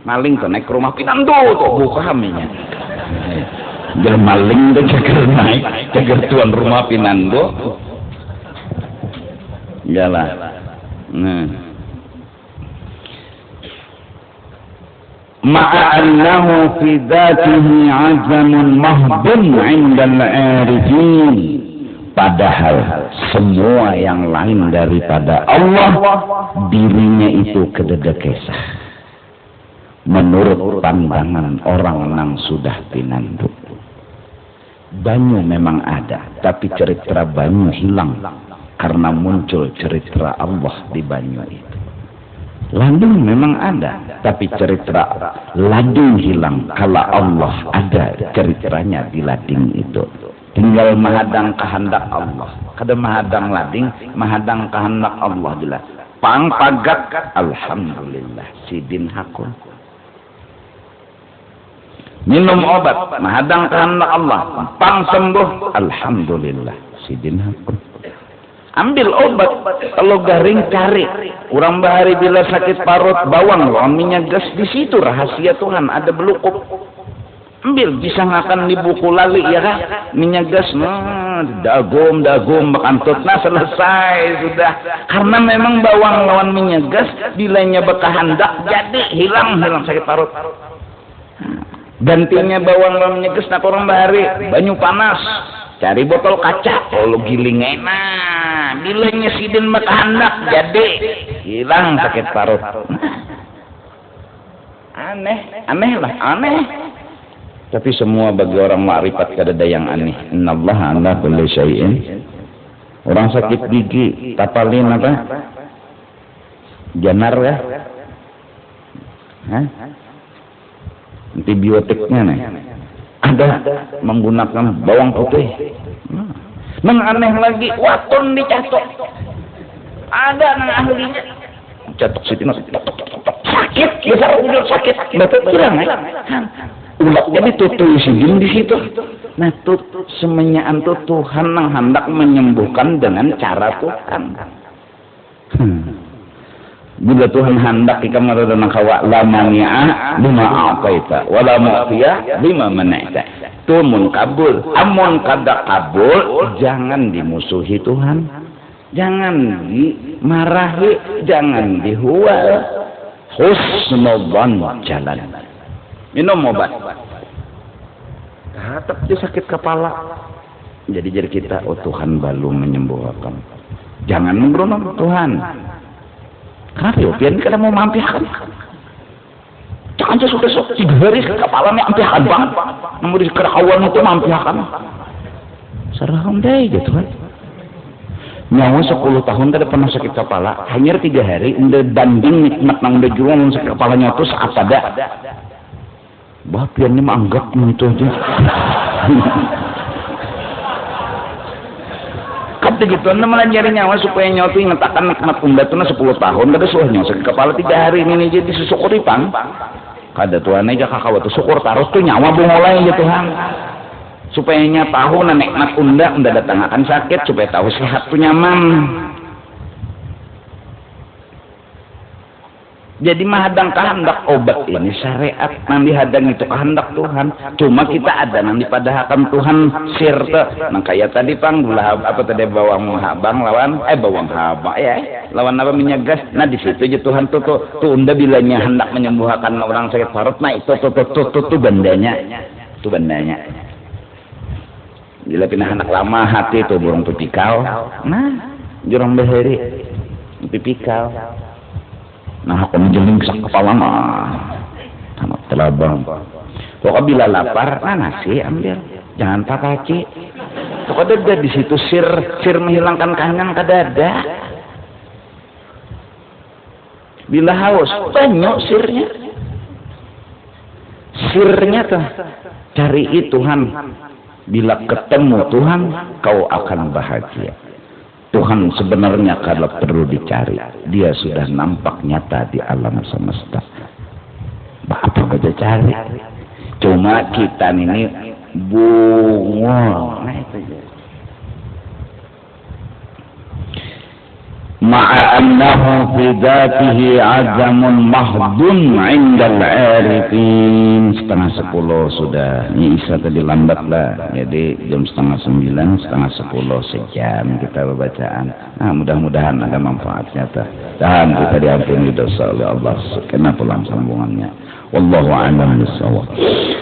Maling tuh naik ke rumah pinandu tuh buka haminya. Jangan maling tuh cager naik, cager tuan rumah pinandu. Jalan. Nah. Ma'annahu fi dhatihi azamun mahdun 'inda al-'arifin. Padahal semua yang lain daripada Allah dirinya itu kededekesah menurut pandangan orang yang sudah pinandu. Banyu memang ada, tapi cerita banyu hilang karena muncul cerita Allah di banyu itu. Ladung memang ada, tapi cerita ladung hilang kalau Allah ada ceritanya di lading itu. tinggal mahadang kehendak Allah. Kada mahadang lading, mahadang kehendak Allah jelas. Pang pagak, alhamdulillah, sidin hakun. Minum obat, mahadang kehendak Allah. Pang sembuh, alhamdulillah, sidin hakun. Ambil obat, kalau garing cari. Orang bahari bila sakit parut bawang, lawan minyak gas, di situ rahasia Tuhan, ada belukup. Ambil, bisa ngakan di buku lali ya kan? Minyak gas, dagum bakantut, nah selesai sudah. Karena memang bawang lawan minyak gas, bilanya berkehendak, jadi hilang sakit parut. Gantinya bawang lawan minyak gas, nak orang bahari, banyu panas. Cari botol kaca, kalau giling enak, bilanya sidin berkehendak, jadi hilang sakit parut. Aneh. Tapi semua bagi orang makrifat kada ada yang aneh. Innallaha ala kulli syai'in. Orang sakit gigi, tapalin apa? Janar ya? Antibiotiknya nih. Ada menggunakan bawang putih. Nang aneh lagi, waton dicatok. Ada nang ahlinya. Catok situ sakit, besar udah sakit. Betul hilang ya. Ulatnya ditutup sidin di situ. Nah, semenyaan tuh Tuhan yang hendak menyembuhkan dengan cara Tuhan. Bila Tuhan hendak kita meredana kawa la mani'a bima a'taita wa la mu'tiya bima mana'ta. Tumun kabul, amun kada kabul, jangan dimusuhi Tuhan. Jangan dimarahi, jangan dihual. Husnudzan jalan. Minum obat. Tetap dia sakit kepala. Jadi kita, oh Tuhan balu menyembuhkan. Jangan memberontak Tuhan. Kenapa ya? Biar kita mau mampihan. Jangan sudah 3 hari kepalanya mampihan banget. Namun di kerawan itu mampihan. Serahkan deh gitu kan. Nyawa 10 tahun tidak pernah sakit kepala. Hanya 3 hari. Udah banding nikmat nang udah jual sakit kepalanya itu saat ada. Bapian ini menganggap itu aja. Kata gitu, anda malah nyari nyawa supaya nyawa itu ngetakan nikmat umbat itu 10 tahun. Kada suah nyawa sakit kepala 3 hari ini jadi disusukuri pang. Kada Tuhan aja kakak waktu syukur taruh tuh nyawa mulai ya Tuhan. Supaya nya tahu nikmat unda datang akan sakit supaya tahu sehat tuh nyaman. Jadi mahadang kehendak obat ini syariat nang dihadang itu kehendak Tuhan. Cuma kita ada nang dipadahakan Tuhan sirte. Nang kayak tadi pang gula apa tadi bawang habang lawan bawang habang ya. Lawan apa minyak gas. Nah di situ aja Tuhan tuh unda bilanya hendak menyembuhkan orang sakit parut. Nah itu tuh bandanya. Itu bandanya. Bila pindah anak lama hati tuh burung pipikau. Nah jurang beheri pipikau. Nah, aku menjeling sak kepala mah. Tamat telabang. Pokoknya bila lapar, nasi ambil. Jangan papaci. Pokoknya ada di situ sir menghilangkan kangen kadada. Bila haus, banyak sirnya. Sirnya tuh cari Tuhan. Bila ketemu Tuhan, kau akan bahagia. Tuhan sebenarnya kalau perlu dicari, dia sudah nampak nyata di alam semesta. Apa aja cari? Cuma kita ini bungul. Nah itu aja. Ma'annahu fi dzatihi azamun mahdun 'indal 'arifin. 8:30 sudah. Ini Isa tadi lambat lah. Jadi jam 8:30, 9:30 sejam kita bacaan. Nah, mudah-mudahan ada manfaatnya dan kita diampuni dosa oleh Allah. Kena pulang sambungannya. Wallahu a'lam bissawab.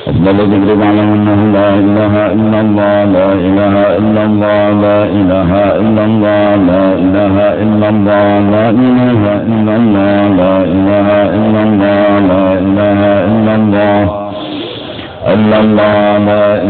Allahu dzikru ma'lamu la ilaha illallah la ilaha illallah la ilaha illallah la ilaha illallah la ilaha illallah la ilaha illallah la ilaha illallah Allah la